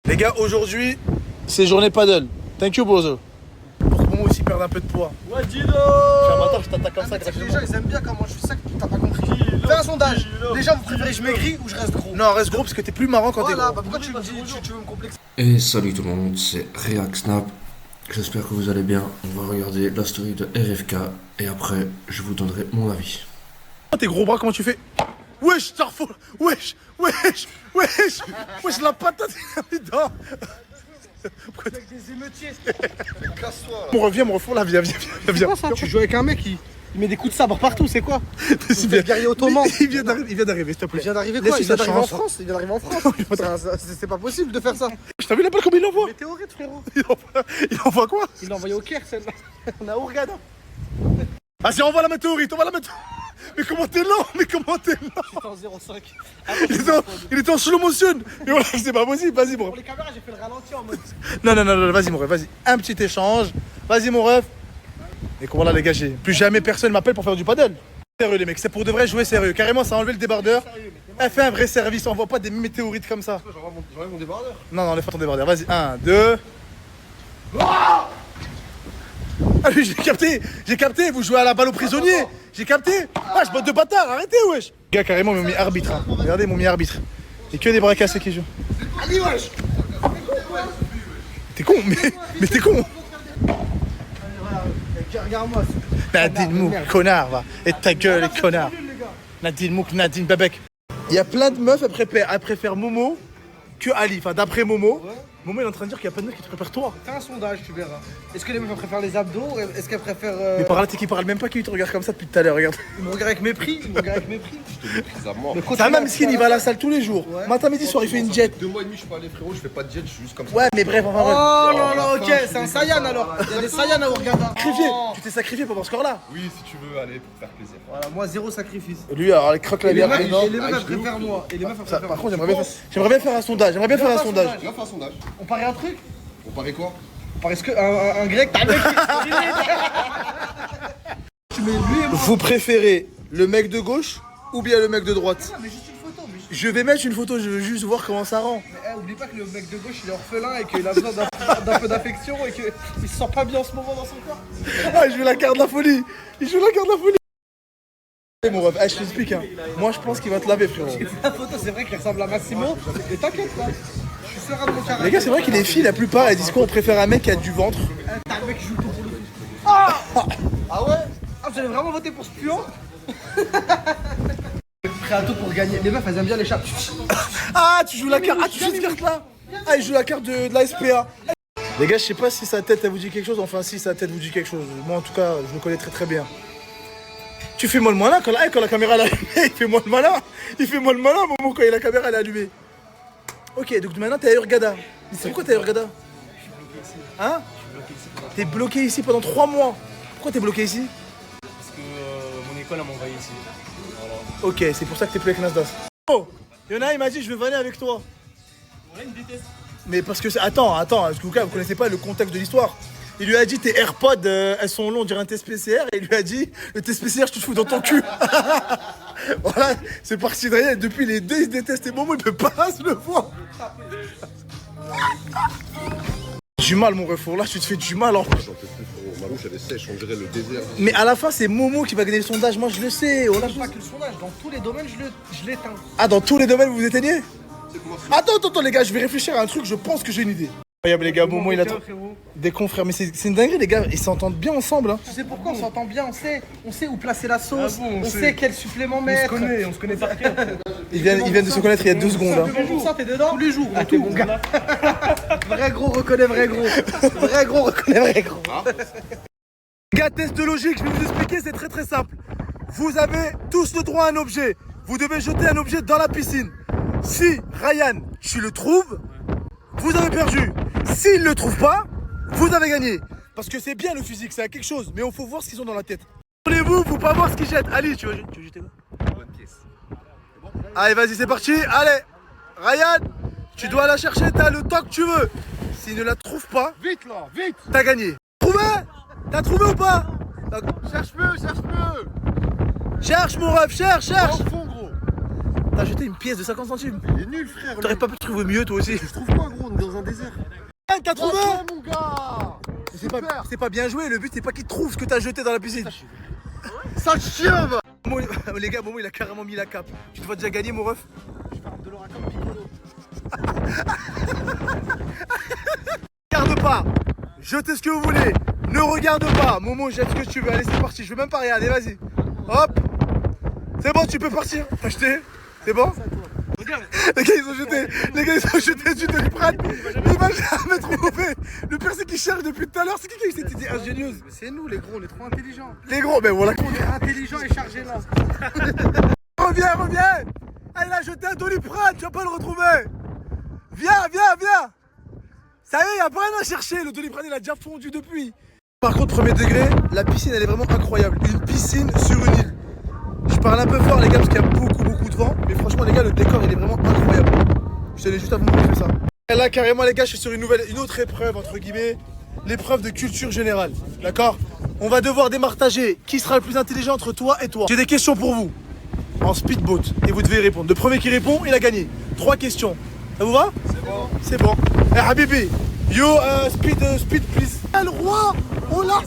Les gars, aujourd'hui, c'est journée paddle. Thank you, Bozo. Pour que moi aussi perde un peu de poids. Ouais, Gino. Je suis un bâtard, je t'attaque comme ça. Les gens, ils aiment bien comment je fais ça que t'as pas compris. Fais un sondage. Déjà, vous préférez que je maigris ou je reste gros? Non, reste gros parce que t'es plus marrant quand t'es Voilà, gros. bah pourquoi tu me dis, tu veux me complexer? Et salut tout le monde, c'est React Snap. J'espère que vous allez bien. On va regarder la story de RFK et après je vous donnerai mon avis. Tes gros bras, comment tu fais? Wesh, Starfall. Wesh, la patate, il a mis dedans. Avec des émeutiers. Casse-toi. On revient, mon refond là, viens. C'est quoi ça? Tu joues avec un mec qui met des coups de sabre partout, c'est quoi? C'est bien guerrier ottoman. Il vient d'arriver, s'il te plaît. Il vient d'arriver Laisse-lui quoi? Il vient sa d'arriver en chance. France. Il vient d'arriver en France. C'est pas possible de faire ça. Je t'as vu la balle comme il l'envoie? Météorite, frérot. Il envoie quoi? Il l'a envoyé au Caire, celle-là. On a Ourgada. Vas-y, on va la météorite, Mais comment t'es lent? J'étais en 0,5. Il était en slow motion. Et voilà, c'est pas possible, vas-y, mon ref. Pour les caméras, j'ai fait le ralenti en mode. Non, vas-y, mon ref, vas-y. Un petit échange. Vas-y, mon ref. Et voilà, les gars, plus jamais personne m'appelle pour faire du paddle. Sérieux, les mecs, c'est pour de vrai jouer sérieux. Carrément, ça a enlevé le débardeur. Elle fait un vrai service, on envoie pas des météorites comme ça. J'enlève mon débardeur. Non, enlève pas ton débardeur. Vas-y, 1, 2. Ah oui, j'ai capté, vous jouez à la balle aux prisonniers. J'ai capté. Ah, je botte de bâtard, arrêtez, wesh. Les gars, carrément, ils m'ont mis arbitre. Hein. Regardez, ils m'ont mis arbitre. Et que des bras cassés qui jouent. Allez, wesh. T'es con, mais t'es con. Regarde-moi. Nadine Mouk, connard, va. Et ta gueule, les connards. Nadine Mouk, Nadine Babek. Il y a plein de meufs, elles préfèrent Momo que Ali. Enfin, d'après Momo. Ouais. Momo, il est en train de dire qu'il y a plein de meufs qui te préfèrent toi. Fais un sondage, tu verras. Est-ce que les meufs préfèrent les abdos? Est-ce qu'elles préfèrent. Mais par là, t'es qui parle même pas qui te regarde comme ça depuis tout à l'heure, regarde. Ils me regardent avec mépris. Je te méprise à mort. C'est un même skin, il va à la salle tous les jours. Ouais. Matin, midi, soir, il fait une jet. 2 mois et demi, je suis pas allé, frérot. Je fais pas de jet, je suis juste comme ça. Ouais, mais bref, enfin, Oh non, non, ok, c'est un Saiyan alors. Il y a des Saiyans à Ourgada. sacrifié. Tu t'es sacrifié pendant ce score-là. Oui, si tu veux, allez, pour faire plaisir. Voilà, moi, zéro sacrifice. Lui, alors, il croque la Et les bière. meufs, Non. et les meufs, elles préfèrent moi. Et les meufs, elles Ça, préfèrent par moi. contre, j'aimerais bien faire un sondage. Viens, fais un sondage. On parie un truc? On parie quoi? On parie un grec? T'as un mec Tu mets lui et moi. Vous préférez le mec de gauche ou bien le mec de droite? Non, mais juste une photo. Je vais mettre une photo, je veux juste voir comment ça rend. Mais oublie pas que le mec de gauche il est orphelin et qu'il a besoin d'un peu d'affection et qu'il se sent pas bien en ce moment dans son corps. Ah, je veux la carte de la folie. Il joue la carte de la folie. Eh, mon ref, je t'explique. Hein. Moi, je pense qu'il va te laver, frérot. La photo, c'est vrai qu'il ressemble à Massimo. Et t'inquiète pas. Je suis serein de mon caractère. Les gars, c'est vrai que les filles, la plupart, elles disent quoi? On préfère un mec qui a du ventre. T'as le mec qui joue le tour pour le tout. Ah ouais? Ah, vous allez vraiment voter pour ce puant? Prêt à tout pour gagner. Les meufs, elles aiment bien les chats. Ah, tu joues la carte. Ah, tu joues cette carte-là. Ah, il joue la carte de la SPA. Les gars, je sais pas si sa tête, elle vous dit quelque chose. Enfin, si sa tête vous dit quelque chose. Moi, en tout cas, je le connais très très bien. Tu fais moi le malin quand la caméra elle est allumée. Il fait moi le malin. Il fait moi le malin, Momo, quand la caméra elle est allumée. Ok, donc maintenant t'es à Hurghada. Mais c'est pourquoi t'es à Hurghada? Hein? T'es bloqué ici pendant 3 mois. Pourquoi t'es bloqué ici? Parce que mon école a m'envoyé ici. Ok, c'est pour ça que t'es plus avec Nasdaq. Oh, y'en a, il m'a dit je veux vanner avec toi. Voilà, il me déteste. Mais parce que attends, parce que vous connaissez pas le contexte de l'histoire. Il lui a dit tes AirPods elles sont longs, on dirait un test PCR. Et il lui a dit le test PCR je te fous dans ton cul. Voilà, c'est parti de rien. Depuis les deux ils se détestent et Momo il peut pas se le voir. Du mal mon refour, là tu te fais du mal en plus. J'en peux plus, frérot. Ma bouche, elle est sèche, on dirait le désert. Mais à la fin c'est Momo qui va gagner le sondage, moi je le sais. On a... Pas que le sondage, dans tous les domaines, je l'éteins. Ah dans tous les domaines vous vous éteignez? Attends les gars, je vais réfléchir à un truc, je pense que j'ai une idée. Incroyable les gars, Momo il a des confrères, mais c'est une dinguerie les gars, ils s'entendent bien ensemble hein. Tu sais pourquoi on s'entend bien, on sait où placer la sauce, Ah bon, on sait quel supplément mettre. On se connaît par cœur. Ils viennent de se connaître il y a 2 secondes hein. Tous les jours, ça, t'es dedans? Tous les jours, dans tout. Mon gars. Vrai gros reconnaît vrai gros. Vrai gros reconnaît vrai gros. Gars, test de logique, je vais vous expliquer, c'est très très simple. Vous avez tous le droit à un objet. Vous devez jeter un objet dans la piscine. Si Ryan, tu le trouves, vous avez perdu. S'il le trouve pas, vous avez gagné. Parce que c'est bien le physique, c'est quelque chose, mais il faut voir ce qu'ils ont dans la tête. Voulez-vous, faut pas voir ce qu'ils jettent. Ali, tu veux jeter quoi? Bonne pièce. Allez, vas-y, c'est parti. Allez, Ryan, tu dois la chercher, t'as le temps que tu veux. S'il ne la trouve pas, Vite là, vite. t'as gagné. Trouvé? T'as trouvé ou pas? Cherche-le. Cherche mon ref, cherche. Au fond, gros. T'as jeté une pièce de 50 centimes. Il est nul, frère. T'aurais pas pu trouver mieux toi aussi. Je trouve quoi, gros? On est dans un désert. T'as trouvé? Ouais, mon gars. C'est pas bien joué, le but c'est pas qu'il trouve ce que t'as jeté dans la piscine. Sale chien, va. Momo, les gars, Momo il a carrément mis la cape. Tu te vois déjà gagner mon ref? De l'oracle Piccolo. Regarde pas, jetez ce que vous voulez, ne regarde pas, Momo jette ce que tu veux, allez c'est parti, je veux même pas regarder, vas-y. Hop, c'est bon, tu peux partir, t'as jeté, c'est bon? Les gars ils ont jeté du Doliprane, mais il va jamais trouver. Le pire c'est qu'il cherche depuis tout à l'heure, c'est qui cette idée ingénieuse? C'est nous les gros, on est trop intelligents. Les gros, mais voilà. On est intelligents et chargés là. Reviens. Ah, il a jeté un Doliprane, tu vas pas le retrouver. Viens. Ça y est, y a pas rien à chercher, le Doliprane il a déjà fondu depuis. Par contre, premier degré, la piscine elle est vraiment incroyable. Une piscine sur une île. Je parle un peu fort les gars parce qu'il y a beaucoup de vent. Mais franchement les gars, le décor il est vraiment incroyable. Je tenais juste à vous montrer ça. Et là carrément les gars, je suis sur une autre épreuve entre guillemets. L'épreuve de culture générale. D'accord? On va devoir départager qui sera le plus intelligent entre toi et toi. J'ai des questions pour vous. En speedboat. Et vous devez y répondre. Le premier qui répond, il a gagné. 3 questions. Ça vous va? C'est bon. Eh Habibi, speed please. Le roi, on l'a.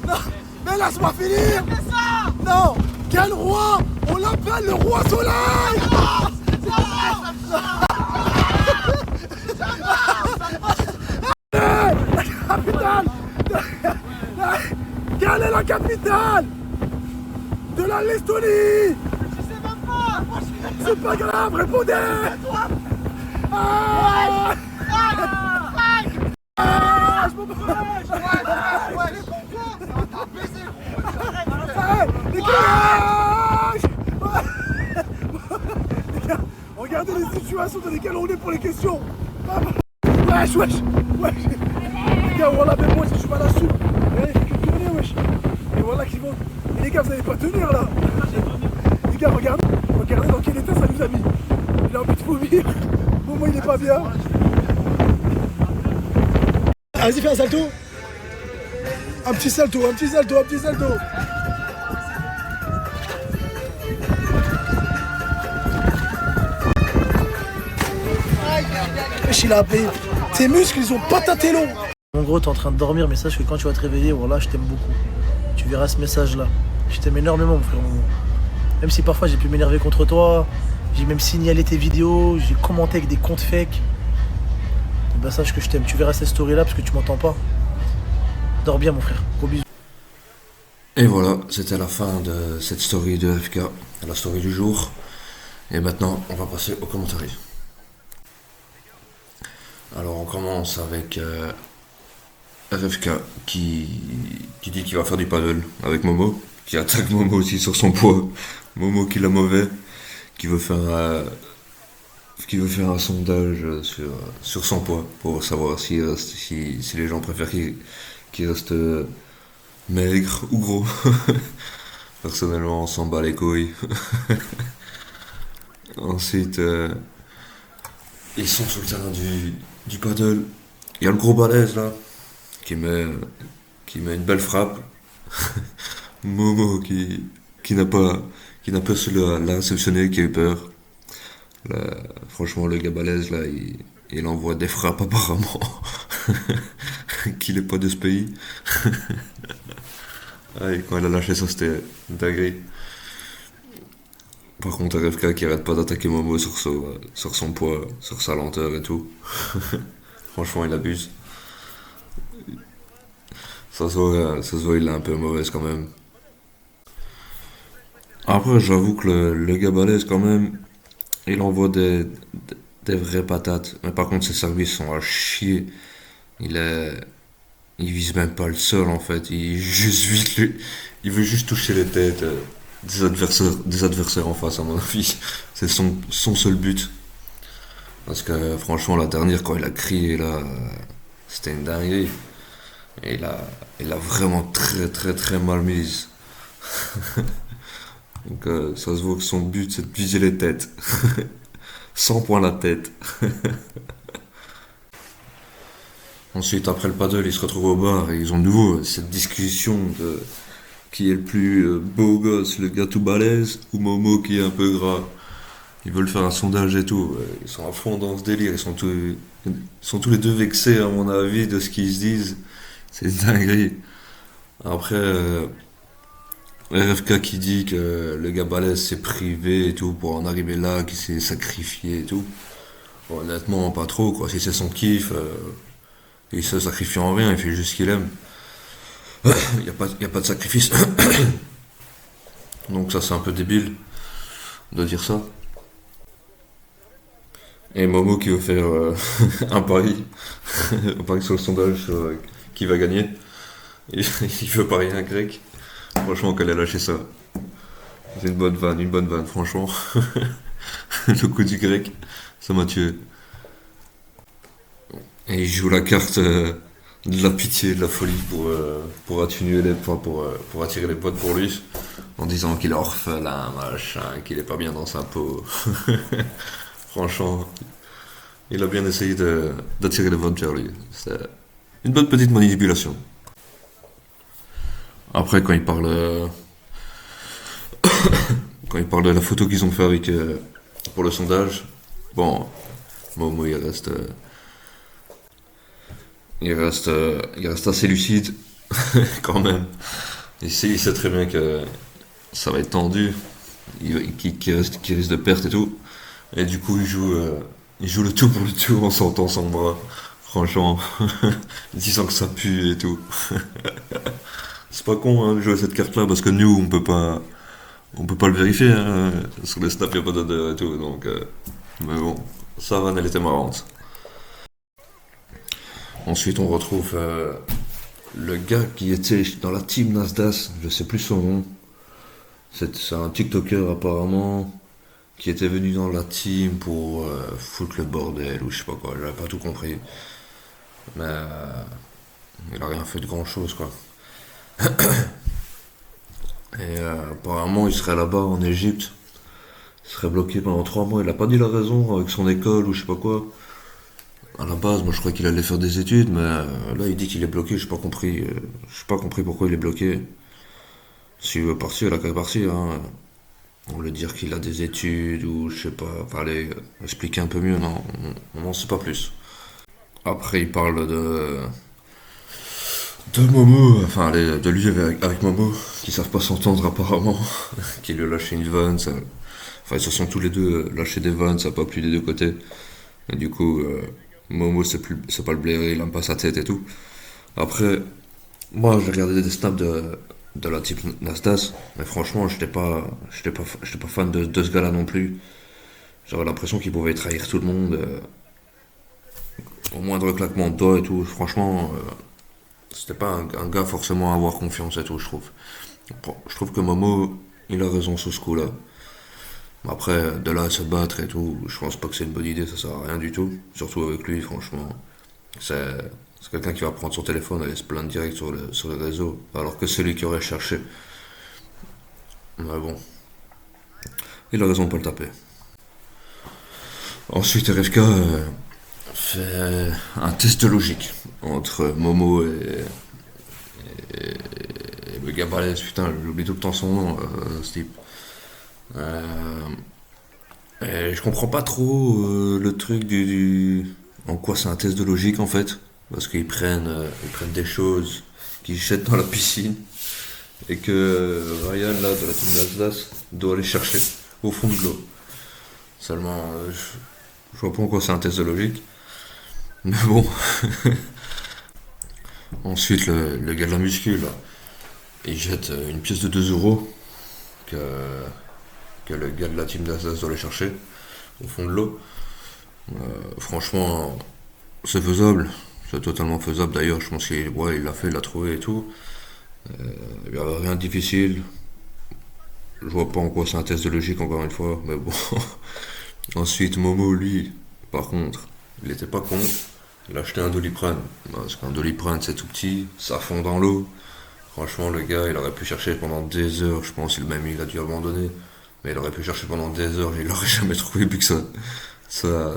Non, mais laisse-moi finir. Non, quel roi? On l'appelle le roi soleil. La capitale. Quelle est la capitale de la Lettonie? Je sais même pas. C'est pas grave, répondez. Ah, je m'en les gars, regardez les situations dans lesquelles on est pour les questions. Wesh. Les gars, voilà, mais moi, je suis pas là-dessus. Tournez, wesh. Et voilà qui vont. Et les gars, vous allez pas tenir là. Les gars, regardez dans quel état ça nous a mis. Il a envie de vomir. Momo, il est pas bien. Vas-y, fais un salto. Un petit salto. Wesh, il a appelé. Tes muscles, ils ont pas tâté long. En gros, t'es en train de dormir, mais sache que quand tu vas te réveiller, voilà, je t'aime beaucoup. Tu verras ce message-là. Je t'aime énormément, mon frère Momo. Même si parfois j'ai pu m'énerver contre toi, j'ai même signalé tes vidéos, j'ai commenté avec des comptes fake. Et bah sache que je t'aime. Tu verras cette story-là parce que tu m'entends pas. Dors bien, mon frère. Gros bisous. Et voilà, c'était la fin de cette story de RFK, la story du jour. Et maintenant, on va passer aux commentaires. Alors, on commence avec RFK qui dit qu'il va faire du paddle avec Momo, qui attaque Momo aussi sur son poids. Momo qui l'a mauvais, qui veut faire un sondage sur son poids pour savoir si les gens préfèrent qu'il reste maigre ou gros. Personnellement, on s'en bat les couilles. Ensuite, ils sont sur le terrain du paddle. Il y a le gros balèze là, qui met une belle frappe. Momo qui n'a pas su la réceptionner, qui a eu peur. Là, franchement, le gars balèze là, il envoie des frappes apparemment. Qu'il est pas de ce pays. Et quand il a lâché ça, c'était dingue. Par contre, RFK qui arrête pas d'attaquer Momo sur son poids, sur sa lenteur et tout. Franchement, il abuse. Ça se voit, il est un peu mauvaise quand même. Après, j'avoue que le gars balèze quand même, il envoie des vraies patates. Mais par contre, ses services sont à chier. Il vise même pas le sol en fait. Il veut juste toucher les têtes des adversaires en face, à mon avis. C'est son seul but. Parce que franchement, la dernière, quand il a crié là, c'était une dinguerie. Et il a vraiment très très mal mise. Donc ça se voit que son but c'est de viser les têtes. 100 points la tête. Ensuite, après le paddle, ils se retrouvent au bar et ils ont de nouveau cette discussion de qui est le plus beau gosse, le gars tout balèze ou Momo qui est un peu gras. ils veulent faire un sondage et tout. Ils sont à fond dans ce délire. Ils sont tous les deux vexés, à mon avis, de ce qu'ils se disent. C'est une dinguerie. Après, RFK qui dit que le gars balèze s'est privé et tout pour en arriver là, qu'il s'est sacrifié et tout. Bon, honnêtement, pas trop, quoi. Si c'est son kiff, il se sacrifie en rien, il fait juste ce qu'il aime. Y a pas de sacrifice. Donc ça, c'est un peu débile de dire ça. Et Momo qui veut faire un pari. Un pari sur le sondage sur qui va gagner. Il veut parier un grec. Franchement, qu'elle a lâché ça. C'est une bonne vanne, franchement. Le coup du grec, ça m'a tué. Et il joue la carte de la pitié, de la folie pour atténuer pour attirer les potes pour lui. En disant qu'il est orphelin, machin, qu'il est pas bien dans sa peau. Franchement, il a bien essayé d'attirer les votes vers lui. C'est une bonne petite manipulation. Après, quand il parle de la photo qu'ils ont fait avec pour le sondage, bon, Momo il reste assez lucide quand même. Il sait très bien que ça va être tendu, qu'il risque de perdre et tout. Et du coup, il joue le tout pour le tout en sortant son bras. Franchement, disant que ça pue et tout. C'est pas con hein, de jouer cette carte-là parce que nous, on peut pas le vérifier. Hein. Sur les snaps, il n'y a pas d'odeur et tout. Donc, mais bon, ça va, elle était marrante. Ensuite, on retrouve le gars qui était dans la team Nasdaq, je sais plus son nom. C'est un TikToker apparemment qui était venu dans la team pour foutre le bordel ou je sais pas quoi, j'avais pas tout compris. Mais il a rien fait de grand chose quoi. Et apparemment il serait là-bas en Égypte, il serait bloqué pendant 3 mois, il a pas dit la raison avec son école ou je sais pas quoi. À la base, moi je croyais qu'il allait faire des études, mais là il dit qu'il est bloqué, j'ai pas compris pourquoi il est bloqué. S'il veut partir, il a qu'à partir. Hein. On voulait dire qu'il a des études ou je sais pas. Enfin, allez, expliquer un peu mieux, non, on n'en sait pas plus. Après, il parle de Momo, enfin, allez, de lui avec Momo, qui savent pas s'entendre apparemment, qui lui a lâché une vanne. Enfin, ils se sont tous les deux lâchés des vannes, ça a pas plu des deux côtés. Et du coup, Momo, c'est pas le blairer, il aime pas sa tête et tout. Après, moi, j'ai regardé des snaps de la type Nastas, mais franchement, j'étais pas fan de ce gars-là non plus. J'avais l'impression qu'il pouvait trahir tout le monde, au moindre claquement de doigts et tout. Franchement, c'était pas un gars forcément à avoir confiance et tout, je trouve. Bon, je trouve que Momo, il a raison sur ce coup-là. Après, de là à se battre et tout, je pense pas que c'est une bonne idée, ça sert à rien du tout. Surtout avec lui, franchement. C'est quelqu'un qui va prendre son téléphone et aller se plaindre direct sur les réseaux, alors que c'est lui qui aurait cherché. Mais bon, il a raison de pas le taper. Ensuite, RFK fait un test de logique entre Momo et le gars balèze, putain, j'oublie tout le temps son nom, ce type. Et je comprends pas trop le truc en quoi c'est un test de logique en fait. Parce qu'ils prennent des choses qu'ils jettent dans la piscine et que Ryan là de la team d'Alsace doit aller chercher au fond de l'eau. Seulement, je vois pas en quoi c'est un test de logique. Mais bon. Ensuite, le gars de la muscu là, il jette une pièce de 2 euros que le gars de la team d'Alsace doit aller chercher au fond de l'eau. Franchement, c'est faisable. C'est totalement faisable d'ailleurs, je pense qu'il l'a fait, il l'a trouvé et tout. Il n'y avait rien de difficile. Je vois pas en quoi c'est un test de logique encore une fois, mais bon. Ensuite, Momo, lui, par contre, il était pas con. Il a acheté un Doliprane. Parce qu'un Doliprane c'est tout petit, ça fond dans l'eau. Franchement, le gars, il aurait pu chercher pendant des heures, je pense, il a dû abandonner. Mais il aurait pu chercher pendant des heures, il l'aurait jamais trouvé, vu que ça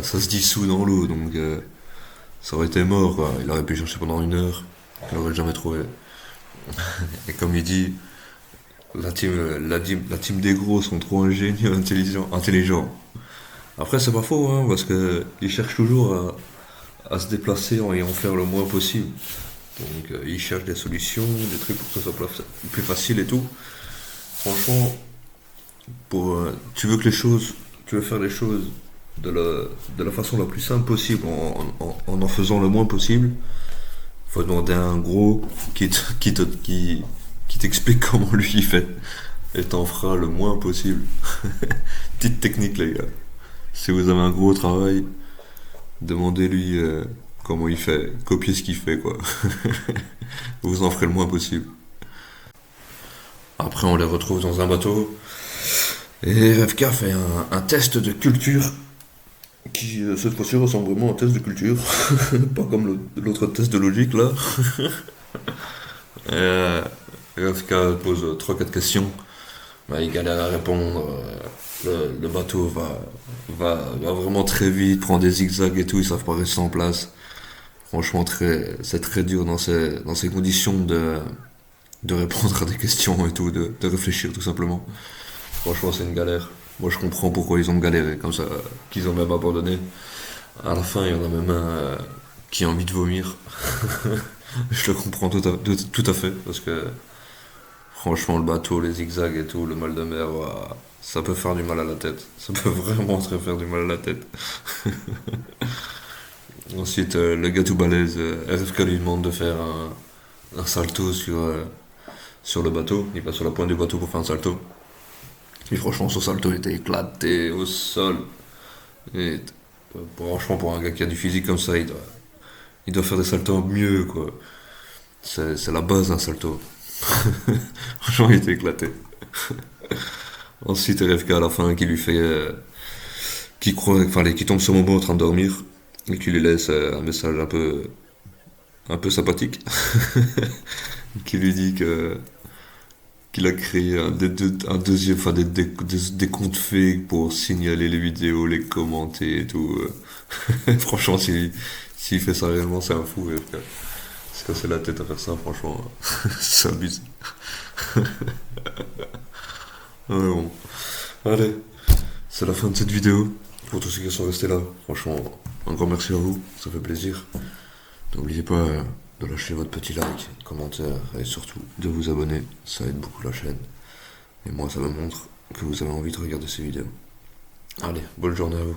se dissout dans l'eau, donc ça aurait été mort, quoi. Il aurait pu chercher pendant 1 heure, il l'aurait jamais trouvé. Et comme il dit, la team des gros sont trop ingénieux, intelligents. Après, c'est pas faux, hein, parce que il cherche toujours à se déplacer et en faire le moins possible. Donc, il cherche des solutions, des trucs pour que ce soit plus facile et tout. Franchement, tu veux faire les choses de la façon la plus simple possible, en faisant le moins possible. Faut demander à un gros qui t'explique comment lui il fait. Et t'en feras le moins possible. Petite technique, les gars. Si vous avez un gros travail, demandez-lui comment il fait. Copiez ce qu'il fait, quoi. Vous en ferez le moins possible. Après, on les retrouve dans un bateau. Et RFK fait un test de culture qui, cette fois-ci, ressemble vraiment à un test de culture. Pas comme l'autre test de logique, là. RFK pose 3-4 questions. Bah, il galère à répondre. Le bateau va vraiment très vite, prend des zigzags et tout, ils savent pas rester en place. Franchement, c'est très dur dans ces conditions de répondre à des questions et tout, de réfléchir tout simplement. Franchement, c'est une galère. Moi, je comprends pourquoi ils ont galéré, comme ça, qu'ils ont même abandonné. À la fin, il y en a même un qui a envie de vomir. Je le comprends tout à fait, parce que franchement, le bateau, les zigzags et tout, le mal de mer, ouah, ça peut faire du mal à la tête. Ça peut vraiment très faire du mal à la tête. Ensuite, le gars tout balèze, RFK lui demande de faire un salto sur le bateau. Il passe sur la pointe du bateau pour faire un salto. Et franchement, son salto était éclaté au sol. Et franchement, pour un gars qui a du physique comme ça, il doit faire des saltos mieux, quoi. C'est la base d'un salto. Franchement, il était éclaté. Ensuite, RFK à la fin qui lui fait. Qui tombe sur Momo en train de dormir. Et qui lui laisse un message un peu sympathique. Qui lui dit qu'il a créé un deuxième, enfin des comptes fake pour signaler les vidéos, les commenter et tout. Franchement, s'il fait ça réellement, c'est un fou, RFK. Se casser la tête à faire ça, franchement, c'est abusé. Bon. Allez, c'est la fin de cette vidéo. Pour tous ceux qui sont restés là, franchement, un grand merci à vous, ça fait plaisir. N'oubliez pas de lâcher votre petit like, commentaire et surtout de vous abonner, ça aide beaucoup la chaîne. Et moi, ça me montre que vous avez envie de regarder ces vidéos. Allez, bonne journée à vous.